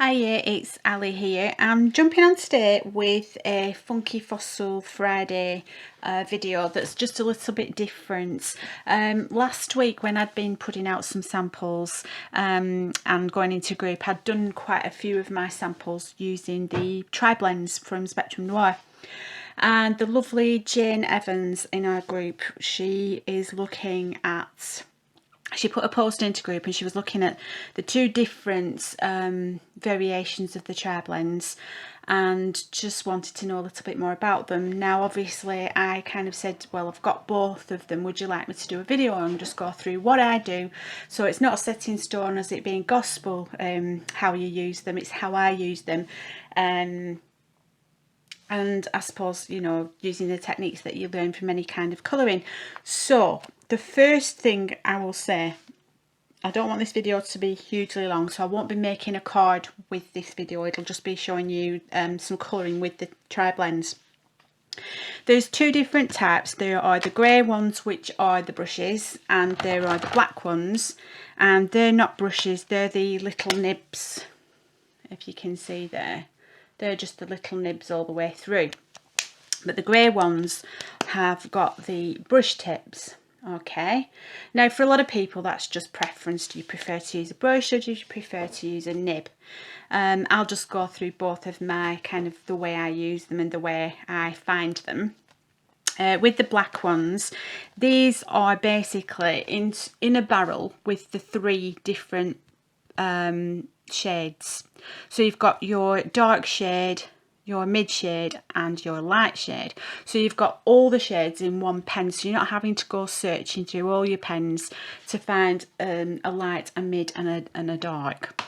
Hiya, it's Ali here. I'm jumping on today with a Funky Fossil Friday video that's just a little bit different. Last week when I'd been putting out some samples and going into group, I'd done quite a few of my samples using the tri-blends from Spectrum Noir. And the lovely Jane Evans in our group, she put a post into group and she was looking at the two different variations of the tri-blends and just wanted to know a little bit more about them. Now obviously I kind of said, well, I've got both of them, would you like me to do a video and just go through what I do? So it's not set in stone as it being gospel how you use them, it's how I use them. And I suppose, you know, using the techniques that you learn from any kind of colouring. So the first thing I will say, I don't want this video to be hugely long, so I won't be making a card with this video. It'll just be showing you some colouring with the tri-blends. There's two different types. There are the grey ones, which are the brushes, and there are the black ones, and they're not brushes, they're the little nibs, if you can see there. They're just the little nibs all the way through. But the grey ones have got the brush tips. Okay, now for a lot of people that's just preference. Do you prefer to use a brush or do you prefer to use a nib? I'll just go through both of my kind of the way I use them and the way I find them. With the black ones, these are basically in a barrel with the three different shades. So you've got your dark shade, your mid shade and your light shade. So you've got all the shades in one pen, so you're not having to go searching through all your pens to find a light, a mid and a dark.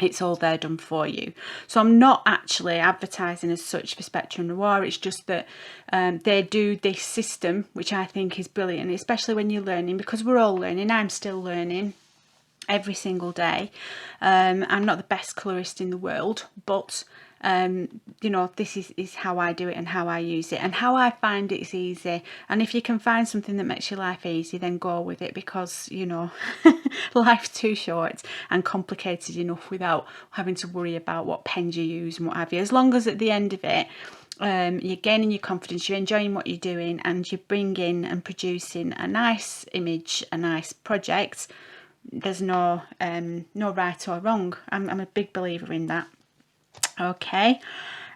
It's all there done for you. So I'm not actually advertising as such for Spectrum Noir, it's just that they do this system, which I think is brilliant, especially when you're learning, because we're all learning. I'm still learning every single day. I'm not the best colorist in the world, but you know, this is how I do it and how I use it and how I find it's easy. And if you can find something that makes your life easy, then go with it, because you know life's too short and complicated enough without having to worry about what pens you use and what have you. As long as at the end of it you're gaining your confidence, you're enjoying what you're doing, and you're bringing and producing a nice image, a nice project, there's no right or wrong. I'm a big believer in that. Okay,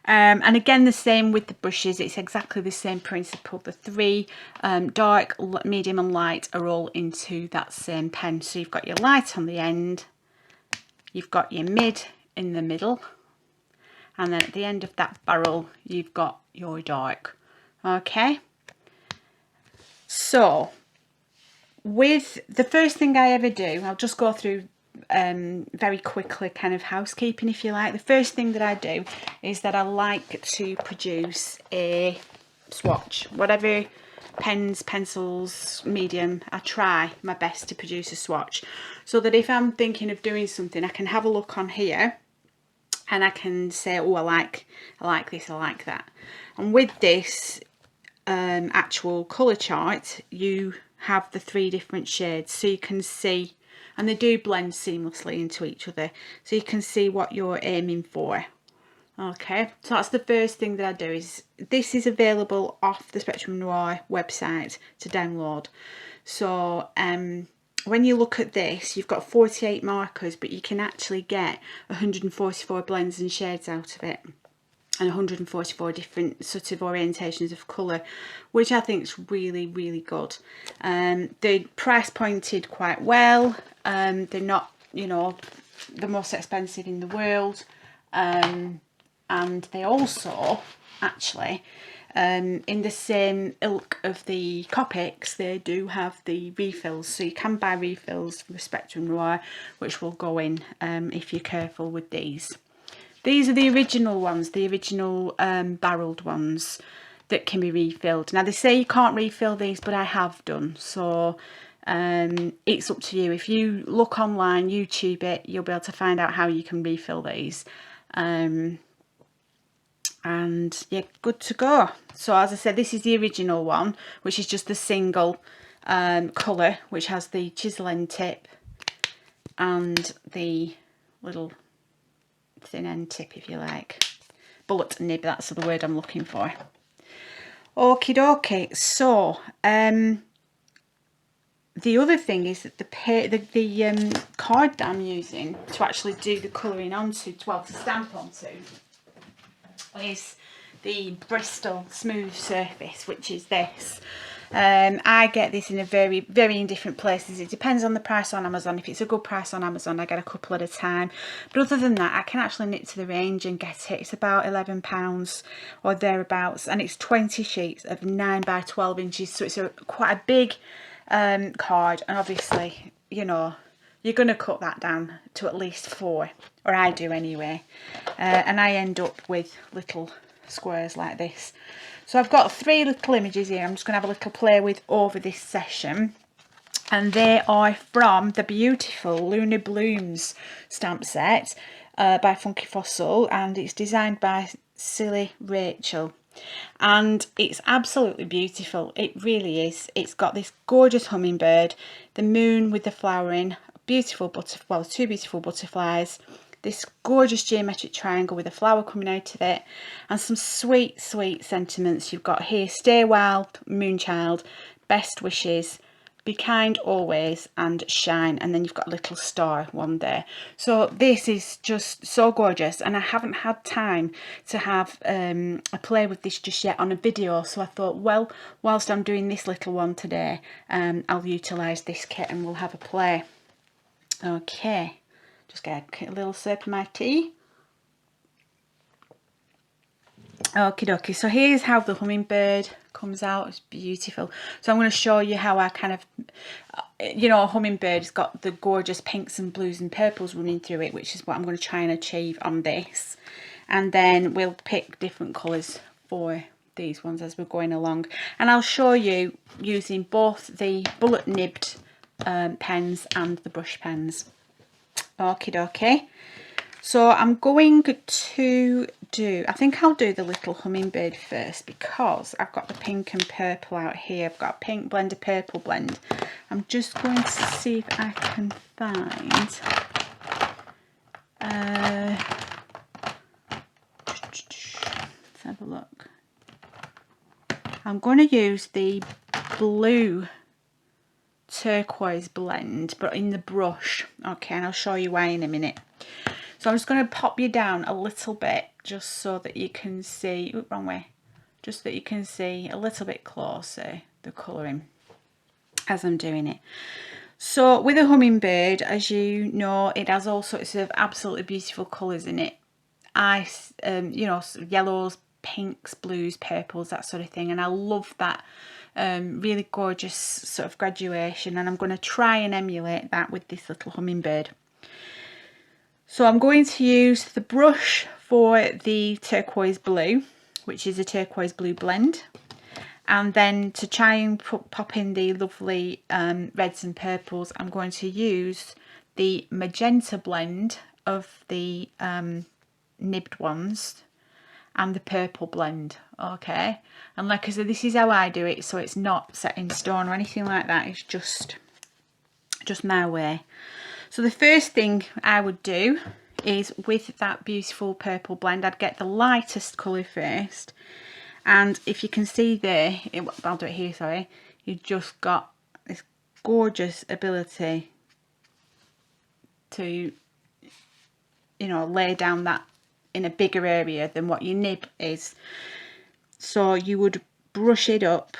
and again the same with the brushes, it's exactly the same principle. The three dark, medium and light are all into that same pen. So you've got your light on the end, you've got your mid in the middle, and then at the end of that barrel you've got your dark. Okay, so with the first thing I ever do, I'll just go through very quickly, kind of housekeeping if you like. The first thing that I do is that I like to produce a swatch. Whatever pens, pencils, medium, I try my best to produce a swatch, so that if I'm thinking of doing something, I can have a look on here and I can say, oh, I like this, I like that. And with this actual colour chart, you have the three different shades, so you can see, and they do blend seamlessly into each other, so you can see what you're aiming for. Okay, so that's the first thing that I do. Is this is available off the Spectrum Noir website to download. So when you look at this, you've got 48 markers, but you can actually get 144 blends and shades out of it, and 144 different sort of orientations of colour, which I think is really, really good. They're price pointed quite well. They're not, you know, the most expensive in the world, and they also actually in the same ilk of the Copics, they do have the refills, so you can buy refills from Spectrum Noir, which will go in if you're careful with these. These are the original ones, the original barreled ones that can be refilled. Now they say you can't refill these, but I have done, so it's up to you. If you look online, YouTube it, you'll be able to find out how you can refill these. And yeah, good to go. So as I said, this is the original one, which is just the single colour, which has the chisel end tip and the little thin end tip, if you like. Bullet nib, that's the word I'm looking for. Okie dokie. So the other thing is that the card that I'm using to actually do the colouring onto, well, to stamp onto, is the Bristol Smooth Surface, which is this. I get this in a very different places. It depends on the price on Amazon. If it's a good price on Amazon, I get a couple at a time. But other than that, I can actually knit to the range and get it. It's about £11 or thereabouts, and it's 20 sheets of 9 by 12 inches. So it's quite a big card, and obviously, you know, you're going to cut that down to at least 4, or I do anyway, and I end up with little squares like this. So I've got 3 little images here I'm just going to have a little play with over this session, and they are from the beautiful Lunar Blooms stamp set by Funky Fossil, and it's designed by Silly Rachel. And it's absolutely beautiful, it really is. It's got this gorgeous hummingbird, the moon with the flowering, beautiful butterfly, well, 2 beautiful butterflies, this gorgeous geometric triangle with a flower coming out of it, and some sweet sentiments. You've got here, stay well, Moonchild, best wishes, be kind always, and shine. And then you've got a little star one there. So this is just so gorgeous, and I haven't had time to have a play with this just yet on a video. So I thought, well, whilst I'm doing this little one today, I'll utilise this kit and we'll have a play. Okay, just get a little sip of my tea. Okie dokie, so here's how the hummingbird comes out. It's beautiful. So I'm going to show you how I kind of, you know, a hummingbird's got the gorgeous pinks and blues and purples running through it, which is what I'm going to try and achieve on this. And then we'll pick different colours for these ones as we're going along. And I'll show you using both the bullet nibbed pens and the brush pens. Okie dokie. So I'm going to do, I think I'll do the little hummingbird first, because I've got the pink and purple out here. I've got a pink blend, a purple blend. I'm just going to see if I can find, let's have a look. I'm going to use the blue turquoise blend, but in the brush. Okay, and I'll show you why in a minute. So I'm just going to pop you down a little bit, just so that you can see, oops, wrong way, just so that you can see a little bit closer the colouring as I'm doing it. So with a hummingbird, as you know, it has all sorts of absolutely beautiful colours in it. Ice, you know, yellows, pinks, blues, purples, that sort of thing. And I love that really gorgeous sort of graduation. And I'm going to try and emulate that with this little hummingbird. So I'm going to use the brush for the turquoise blue, which is a turquoise blue blend. And then to try and pop in the lovely reds and purples, I'm going to use the magenta blend of the nibbed ones and the purple blend. Okay, and like I said, this is how I do it, so it's not set in stone or anything like that. It's just my way. So the first thing I would do is, with that beautiful purple blend, I'd get the lightest colour first. And if you can see there, I'll do it here, sorry, you've just got this gorgeous ability to, you know, lay down that in a bigger area than what your nib is. So you would brush it up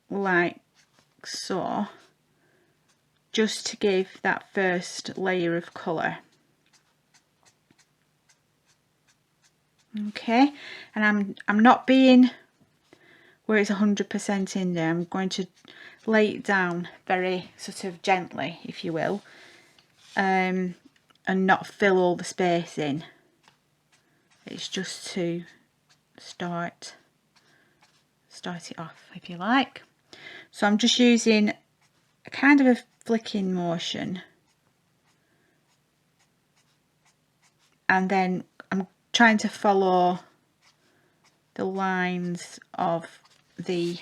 like so, just to give that first layer of colour. Okay, and I'm not being where it's 100% in there. I'm going to lay it down very sort of gently, if you will, and not fill all the space in. It's just to start it off, if you like. So I'm just using a kind of a flicking motion, and then I'm trying to follow the lines of the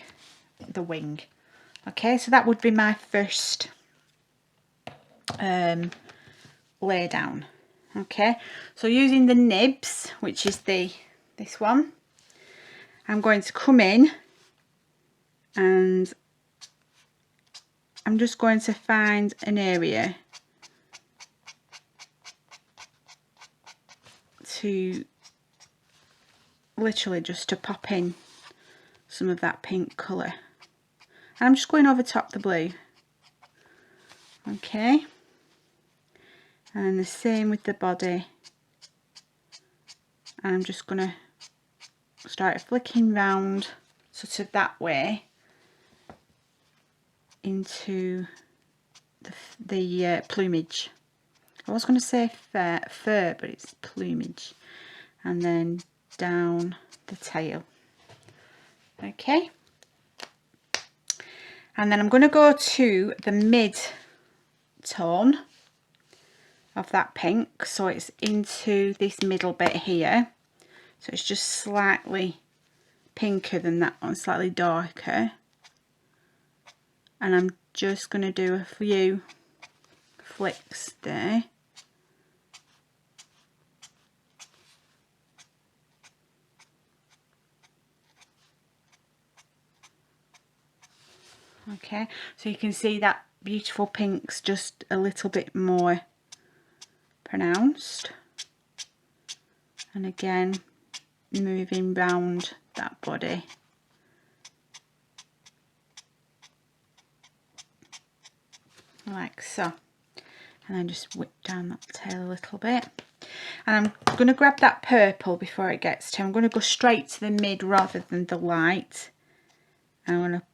wing. Okay, so that would be my first lay down. Okay, so using the nibs, which is this one, I'm going to come in and I'm just going to find an area to literally just to pop in some of that pink colour. And I'm just going over top the blue. Okay, and the same with the body. And I'm just going to start flicking round sort of that way into the plumage. I was going to say fur, but it's plumage. And then down the tail. Okay, and then I'm going to go to the mid tone of that pink, so it's into this middle bit here, so it's just slightly pinker than that one, slightly darker, and I'm just going to do a few flicks there. Okay, so you can see that beautiful pink's just a little bit more pronounced, and again moving round that body. Like so, and then just whip down that tail a little bit. And I'm going to grab that purple before it gets to, I'm going to go straight to the mid rather than the light. And I'm going to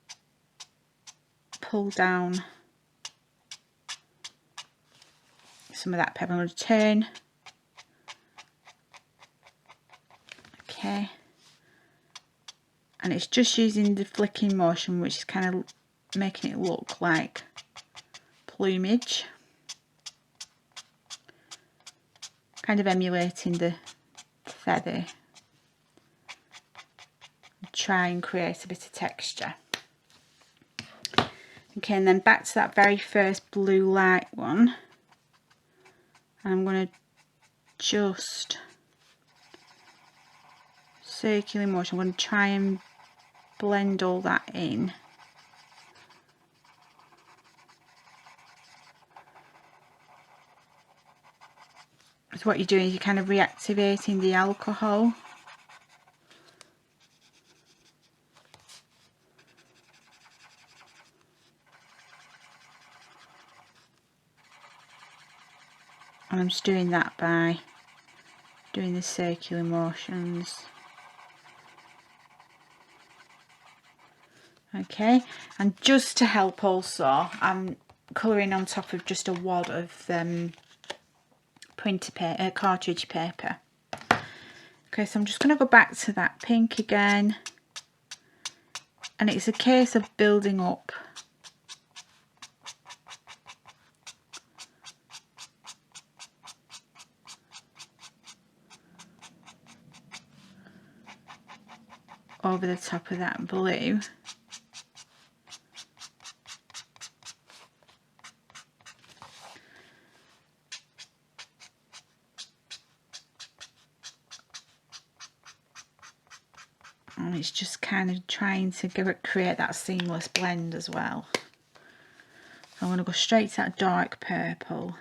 pull down some of that purple. I'm going to turn. Okay. And it's just using the flicking motion, which is kind of making it look like plumage. Kind of emulating the feather. Try and create a bit of texture. Okay, and then back to that very first blue light one. I'm going to just circular motion. I'm going to try and blend all that in. So what you're doing is you're kind of reactivating the alcohol. And I'm just doing that by doing the circular motions. Okay, and just to help also, I'm colouring on top of just a wad of printer paper, cartridge paper. Okay, so I'm just going to go back to that pink again, and it's a case of building up. Over the top of that blue. And it's just kind of trying to create that seamless blend as well. So I'm going to go straight to that dark purple.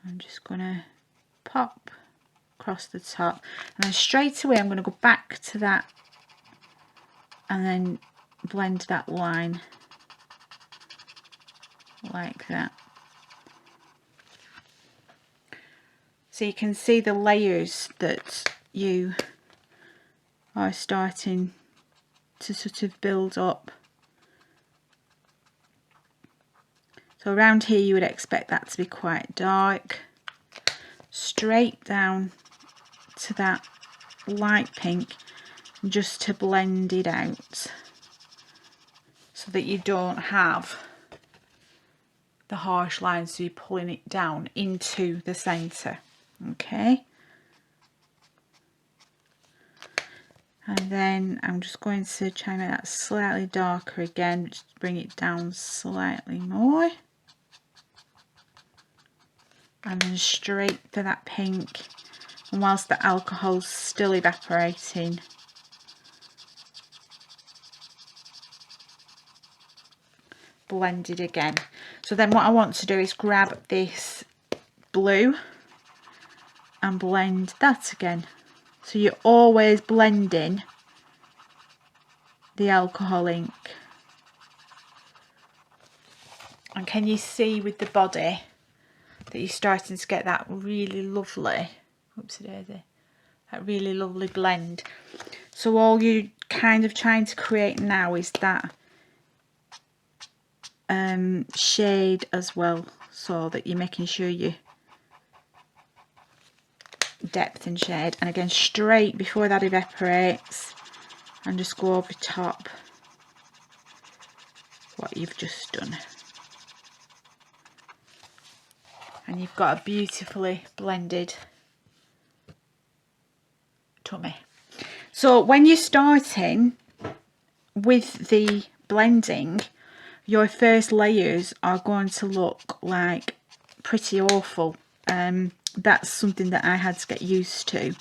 I'm just going to pop across the top, and then straight away I'm going to go back to that and then blend that line like that. So you can see the layers that you are starting to sort of build up. So around here you would expect that to be quite dark. Straight down to that light pink, just to blend it out so that you don't have the harsh lines, so you're pulling it down into the centre. Okay, and then I'm just going to try and make that slightly darker again, just bring it down slightly more. and then straight for that pink. And whilst the alcohol's still evaporating, blend it again. So then what I want to do is grab this blue and blend that again. So you're always blending the alcohol ink. And can you see with the body that you're starting to get that really lovely, oopsie-daisy, that really lovely blend. So all you're kind of trying to create now is that shade as well, so that you're making sure you depth and shade. And again, straight before that evaporates, and just go over top what you've just done. And you've got a beautifully blended tummy. So when you're starting with the blending, your first layers are going to look like pretty awful. That's something that I had to get used to.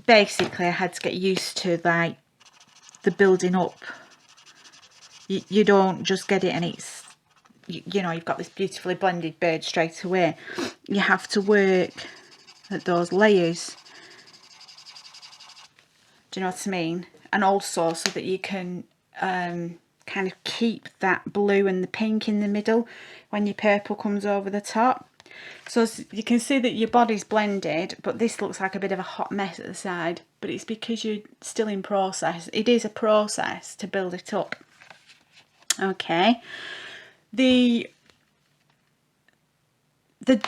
Basically I had to get used to like the building up. You don't just get it and it's, you know, you've got this beautifully blended bird straight away. You have to work at those layers. Do you know what I mean? And also so that you can kind of keep that blue and the pink in the middle when your purple comes over the top. So you can see that your body's blended, but this looks like a bit of a hot mess at the side, but it's because you're still in process. It is a process to build it up. Okay, the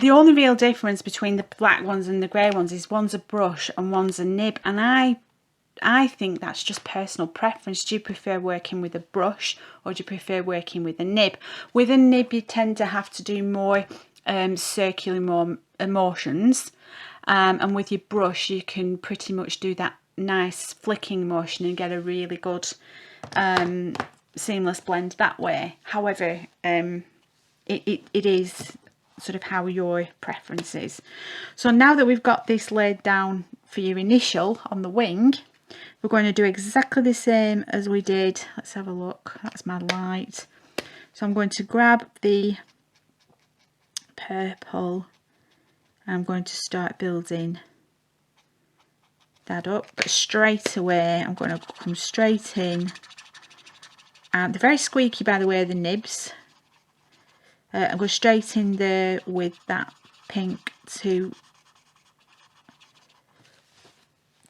only real difference between the black ones and the grey ones is one's a brush and one's a nib, and I think that's just personal preference. Do you prefer working with a brush or do you prefer working with a nib? With a nib you tend to have to do more circular motions, and with your brush you can pretty much do that nice flicking motion and get a really good seamless blend that way. However, it is sort of how your preference is. So now that we've got this laid down for your initial on the wing, we're going to do exactly the same as we did. Let's have a look. That's my light. So I'm going to grab the purple and I'm going to start building that up, but straight away I'm going to come straight in. And they're very squeaky, by the way, the nibs. I'm going straight in there with that pink to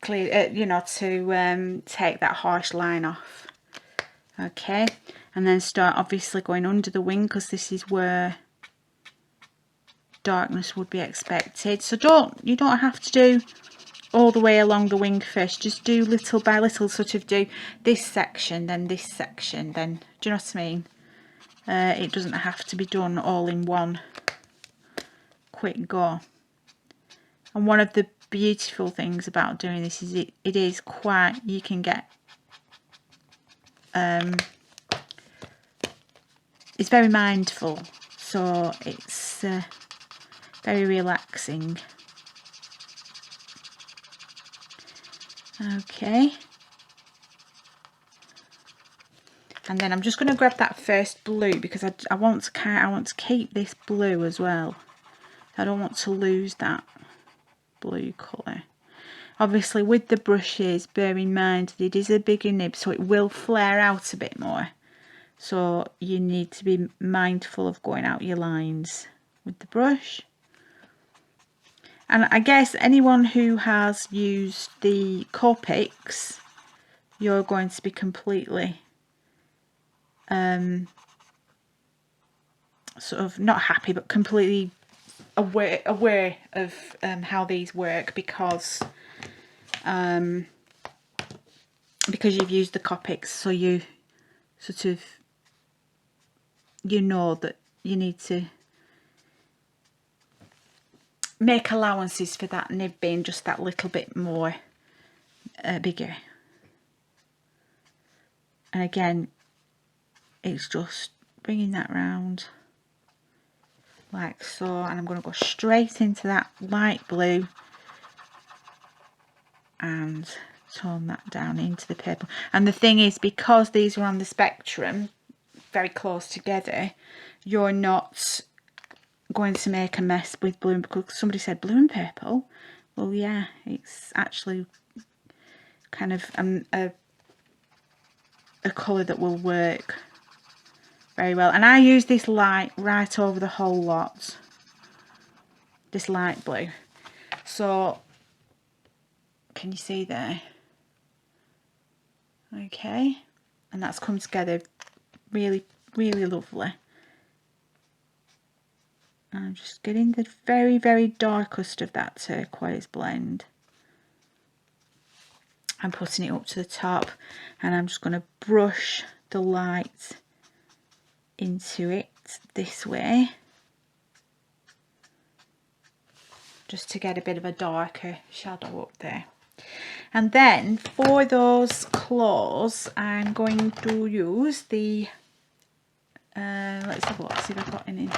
clear, you know, to take that harsh line off. Okay, and then start obviously going under the wing because this is where darkness would be expected. So you don't have to do all the way along the wing first, just do little by little, sort of do this section, then this section, then, do you know what I mean? It doesn't have to be done all in one quick go. And one of the beautiful things about doing this is it is quite, you can get, it's very mindful, so it's very relaxing. Okay, and then I'm just going to grab that first blue because I want to keep this blue as well. I don't want to lose that blue colour. Obviously with the brushes, bear in mind that it is a bigger nib, so it will flare out a bit more, so you need to be mindful of going out your lines with the brush. And I guess anyone who has used the Copics, you're going to be completely sort of not happy, but completely aware of how these work because you've used the Copics, so you sort of, you know that you need to make allowances for that nib being just that little bit more bigger. And again, it's just bringing that round like so, and I'm going to go straight into that light blue and tone that down into the purple. And the thing is, because these are on the spectrum very close together, you're not going to make a mess with blue, because somebody said blue and purple. Well, yeah, it's actually kind of a colour that will work very well. And I use this light right over the whole lot, this light blue. So can you see there? Okay, and that's come together really, really lovely. I'm just getting the very, very darkest of that turquoise blend. I'm putting it up to the top, and I'm just going to brush the light into it this way, just to get a bit of a darker shadow up there. And then for those claws, I'm going to use the let's have a look, see if I've got any.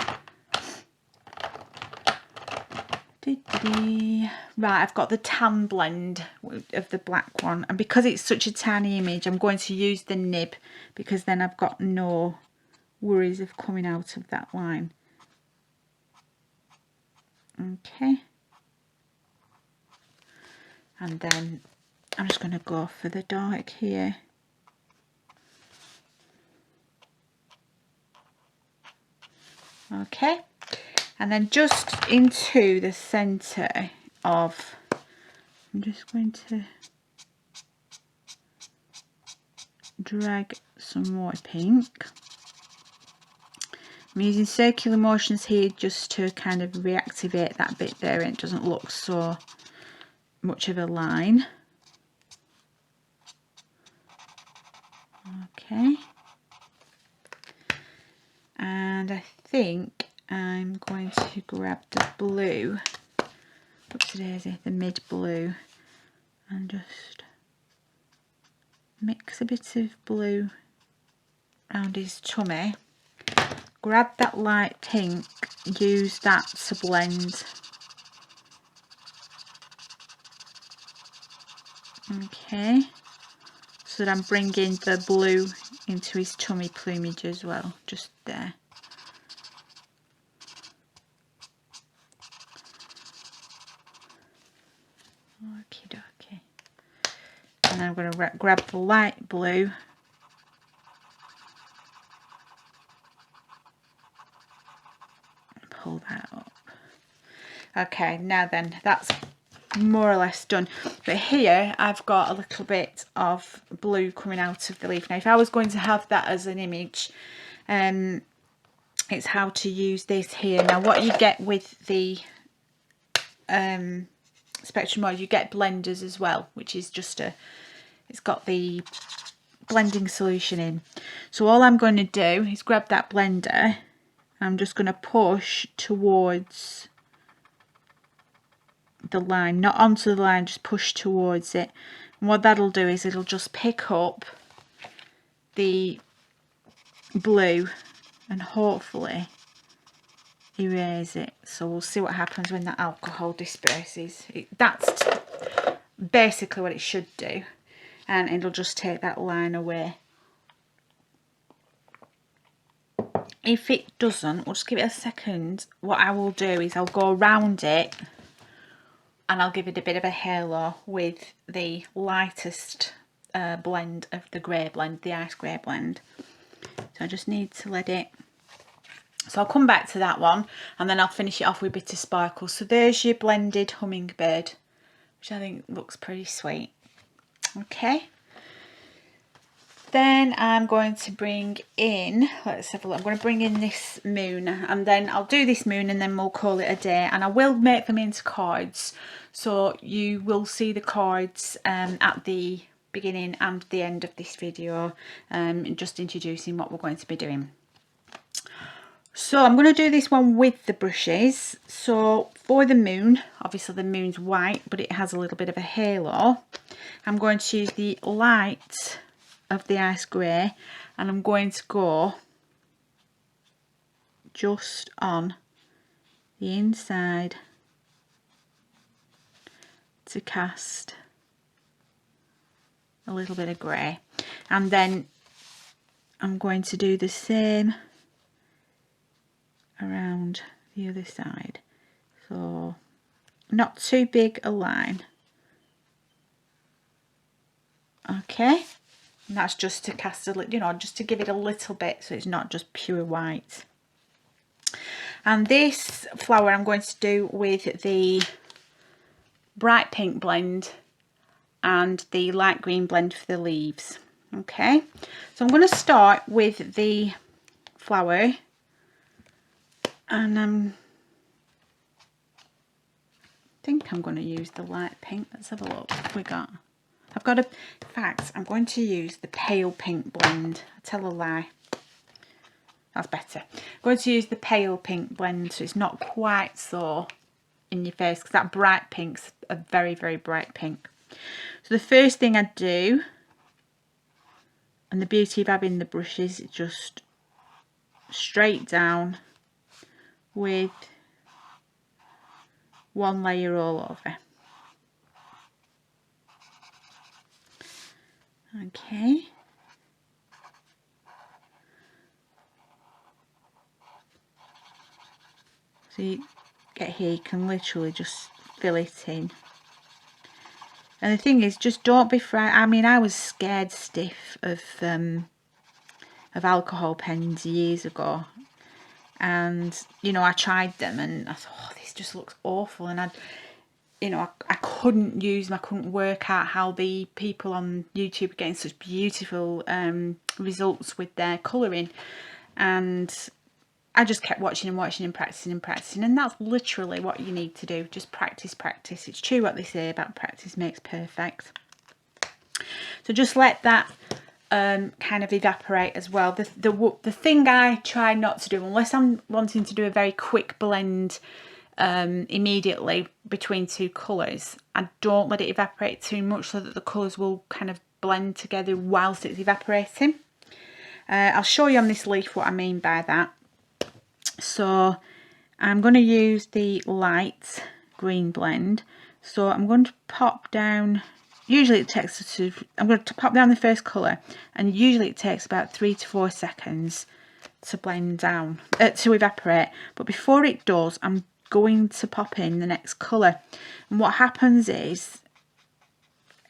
Right, I've got the tan blend of the black one, and because it's such a tiny image, I'm going to use the nib, because then I've got no worries of coming out of that line. Okay, and then I'm just going to go for the dark here. Okay, and then just into the centre of, I'm just going to drag some more pink. I'm using circular motions here just to kind of reactivate that bit there, and it doesn't look so much of a line. Okay, and I think I'm going to grab the blue, the mid blue, and just mix a bit of blue around his tummy. Grab that light pink, use that to blend. Okay, so that I'm bringing the blue into his tummy plumage as well, just there. Okie dokie. And I'm going to grab the light blue and pull that up. Okay, now then, that's more or less done. But here I've got a little bit of blue coming out of the leaf. Now if I was going to have that as an image, it's how to use this here. Now what you get with the spectrum mode, you get blenders as well, which is just it's got the blending solution in. So all I'm going to do is grab that blender, I'm just going to push towards the line, not onto the line, just push towards it. And what that'll do is it'll just pick up the blue and hopefully erase it. So we'll see what happens when that alcohol disperses. That's basically what it should do, and it'll just take that line away. If it doesn't, we'll just give it a second. What I will do is I'll go around it and I'll give it a bit of a halo with the lightest blend of the grey blend, the ice grey blend. So I just need to let it, so I'll come back to that one and then I'll finish it off with a bit of sparkle. So there's your blended hummingbird, which I think looks pretty sweet. Okay, then I'm going to bring in, let's have a look, I'm going to bring in this moon, and then I'll do this moon and then we'll call it a day, and I will make them into cards, so you will see the cards at the beginning and the end of this video, just introducing what we're going to be doing. So I'm going to do this one with the brushes. So for the moon, obviously the moon's white, but it has a little bit of a halo. I'm going to use the light of the ice grey, and I'm going to go just on the inside to cast a little bit of grey, and then I'm going to do the same around the other side, so not too big a line. Okay, and that's just to cast a little, you know, just to give it a little bit so it's not just pure white. And this flower I'm going to do with the bright pink blend and the light green blend for the leaves. Okay, so I'm going to start with the flower, and I think I'm going to use the light pink. Let's have a look what we got. In fact, I'm going to use the pale pink blend. I tell a lie. That's better. I'm going to use the pale pink blend so it's not quite so in your face, because that bright pink's a very, very bright pink. So the first thing I do, and the beauty of having the brushes, is just straight down with one layer all over. Okay. So you get here, you can literally just fill it in. And the thing is, just don't be frightened. I mean, I was scared stiff of alcohol pens years ago, and you know, I tried them and I thought, oh, this just looks awful, and I couldn't work out how the people on YouTube were getting such beautiful results with their colouring, and I just kept watching and watching and practicing, and that's literally what you need to do. Just practice. It's true what they say about practice makes perfect. So just let that kind of evaporate as well. The thing I try not to do, unless I'm wanting to do a very quick blend immediately between two colours, I don't let it evaporate too much so that the colours will kind of blend together whilst it's evaporating. I'll show you on this leaf what I mean by that. So I'm going to use the light green blend, so I'm going to pop down, usually it takes I'm going to pop down the first colour, and usually it takes about 3 to 4 seconds to blend down, to evaporate. But before it does, I'm going to pop in the next colour, and what happens is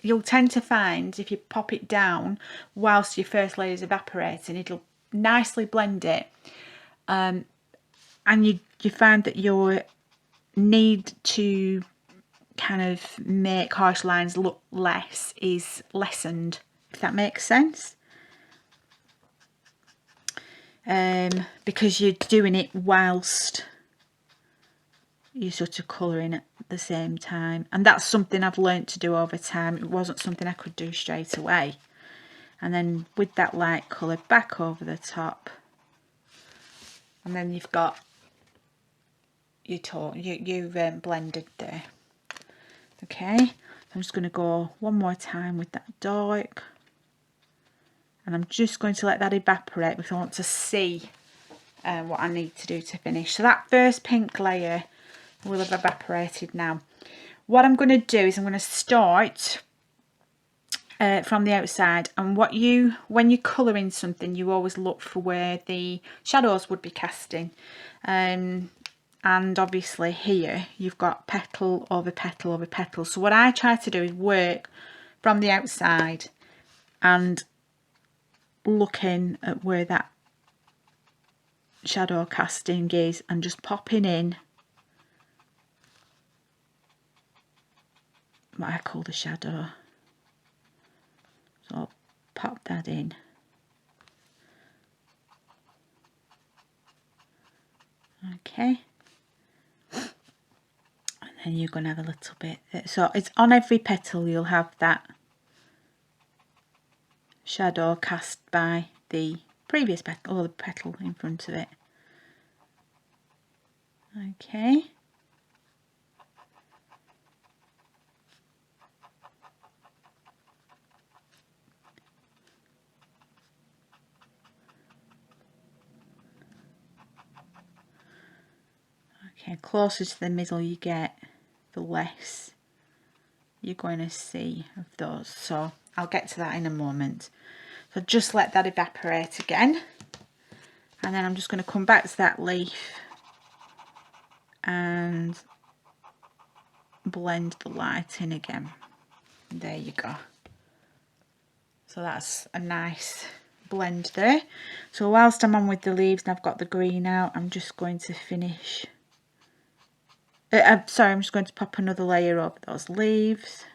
you'll tend to find if you pop it down whilst your first layer is evaporating, it'll nicely blend it, and you find that your need to kind of make harsh lines look less is lessened, if that makes sense. Because you're doing it whilst you're sort of colouring at the same time, and that's something I've learnt to do over time. It wasn't something I could do straight away. And then with that light colour back over the top, and then you've got you've blended there. Okay, I'm just going to go one more time with that dark, and I'm just going to let that evaporate because I want to see what I need to do to finish. So that first pink layer will have evaporated now. What I'm going to do is I'm going to start from the outside, and when you're colouring something, you always look for where the shadows would be casting, and obviously here you've got petal over petal over petal. So what I try to do is work from the outside and looking at where that shadow casting is, and just popping in what I call the shadow. So I'll pop that in. Okay, and then you're going to have a little bit, so it's on every petal you'll have that shadow cast by the previous petal or the petal in front of it. Okay, Okay, closer to the middle you get, the less you're going to see of those. So I'll get to that in a moment. So just let that evaporate again. And then I'm just going to come back to that leaf and blend the light in again. There you go. So that's a nice blend there. So whilst I'm on with the leaves and I've got the green out, I'm just going to finish. I'm just going to pop another layer over those leaves.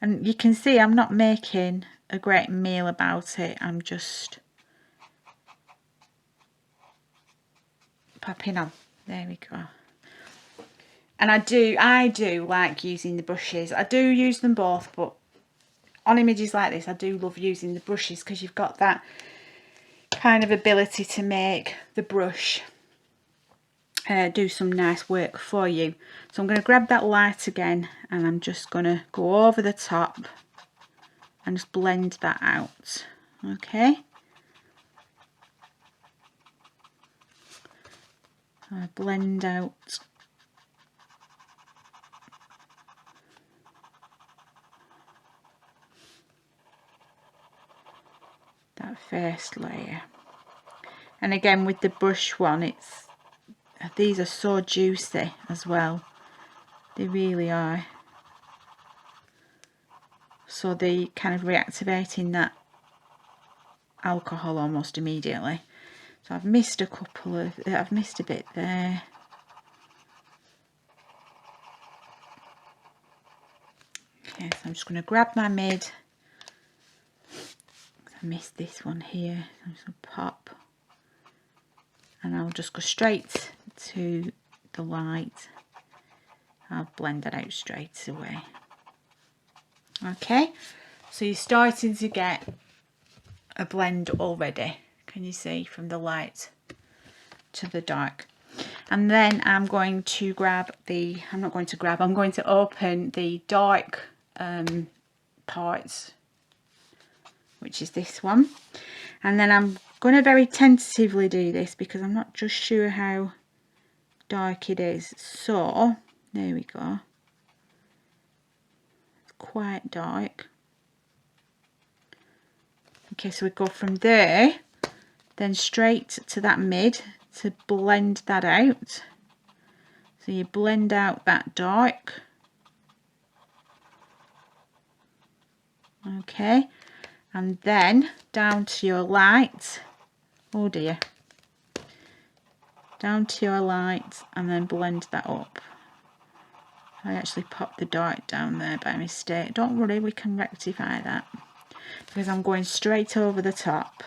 And you can see I'm not making a great meal about it. I'm just popping on. There we go. And I do like using the brushes. I do use them both, but on images like this, I do love using the brushes because you've got that kind of ability to make the brush do some nice work for you. So I'm going to grab that light again and I'm just going to go over the top and just blend that out. Okay. I blend out that first layer. And again with the brush one, these are so juicy as well. They really are. So they kind of reactivating that alcohol almost immediately. So I've missed a bit there. Okay, so I'm just going to grab my mid. I missed this one here. I'm just going to pop. And I'll just go straight to the light. I'll blend that out straight away. Okay, so you're starting to get a blend already. Can you see from the light to the dark? And then I'm going to I'm going to open the dark parts, which is this one. And then I'm going to very tentatively do this because I'm not just sure how dark it is. So there we go. It's quite dark. Okay, so we go from there then straight to that mid to blend that out. So you blend out that dark. Okay, and then down to your light. Oh dear. Down to your light and then blend that up. I actually popped the dark down there by mistake. Don't worry, we can rectify that. Because I'm going straight over the top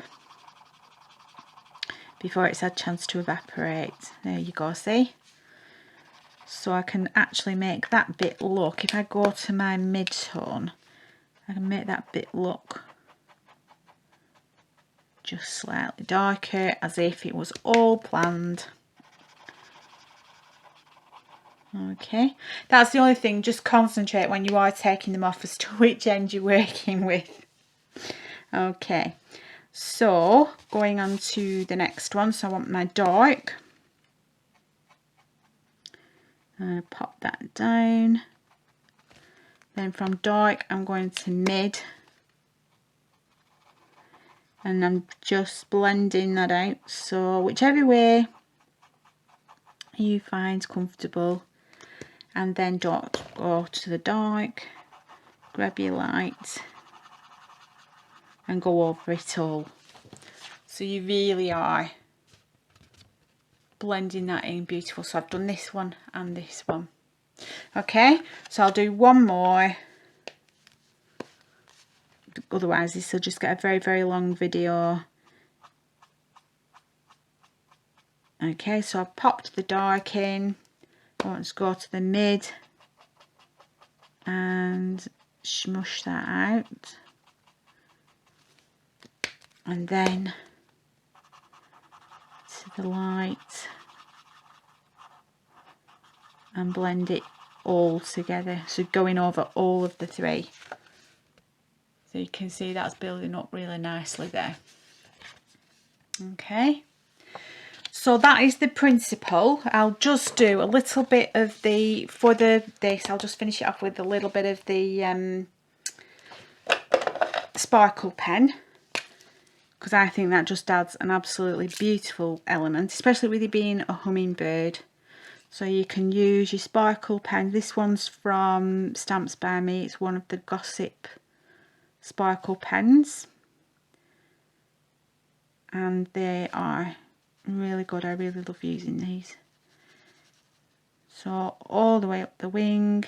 before it's had a chance to evaporate. There you go, see? So I can actually make that bit look, if I go to my mid-tone, I can make that bit look just slightly darker, as if it was all planned. Okay, that's the only thing, just concentrate when you are taking them off as to which end you're working with. Okay, so going on to the next one, so I want my dark. I'm going to pop that down. Then from dark I'm going to mid. And I'm just blending that out. So whichever way you find comfortable. And then don't go to the dark. Grab your light. And go over it all. So you really are blending that in beautiful. So I've done this one and this one. Okay, so I'll do one more. Otherwise this will just get a very, very long video. Okay, so I've popped the dark in. I want to go to the mid and smush that out. And then to the light and blend it all together. So going over all of the three. So you can see that's building up really nicely there. Okay. So that is the principle. I'll just do a little bit of the, this, I'll just finish it off with a little bit of the sparkle pen, because I think that just adds an absolutely beautiful element, especially with it being a hummingbird. So you can use your sparkle pen. This one's from Stamps by Me. It's one of the Gossip sparkle pens, and they are really good. I really love using these. So all the way up the wing,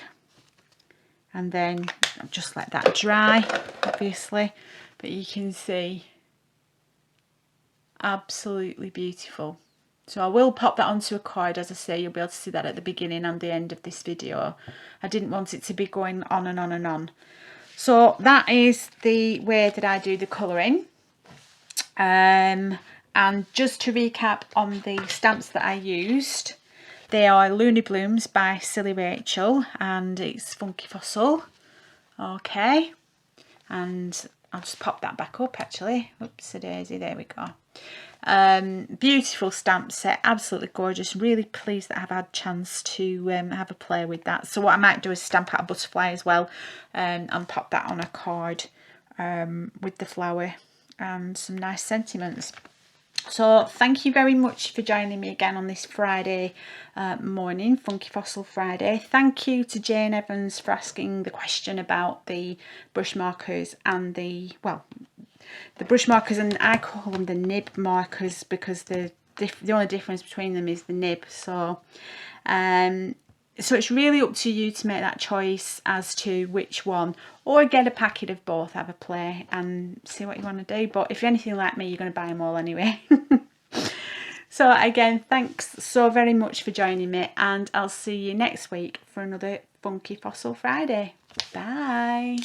and then just let that dry, obviously, but you can see absolutely beautiful. So I will pop that onto a card. As I say, you'll be able to see that at the beginning and the end of this video. I didn't want it to be going on and on and on. So that is the way that I do the colouring. And just to recap on the stamps that I used, they are Loony Blooms by Silly Rachel, and it's Funky Fossil. Okay, and I'll just pop that back up actually. Oops-a-daisy, there we go. Beautiful stamp set, absolutely gorgeous. Really pleased that I've had a chance to have a play with that. So what I might do is stamp out a butterfly as well, and pop that on a card with the flower and some nice sentiments. So thank you very much for joining me again on this Friday morning, Funky Fossil Friday. Thank you to Jane Evans for asking the question about the brush markers and the brush markers, and I call them the nib markers because the only difference between them is the nib. So so it's really up to you to make that choice as to which one, or get a packet of both, have a play and see what you want to do. But if you're anything like me, you're going to buy them all anyway. So again, thanks so very much for joining me, and I'll see you next week for another Funky Fossil Friday. Bye.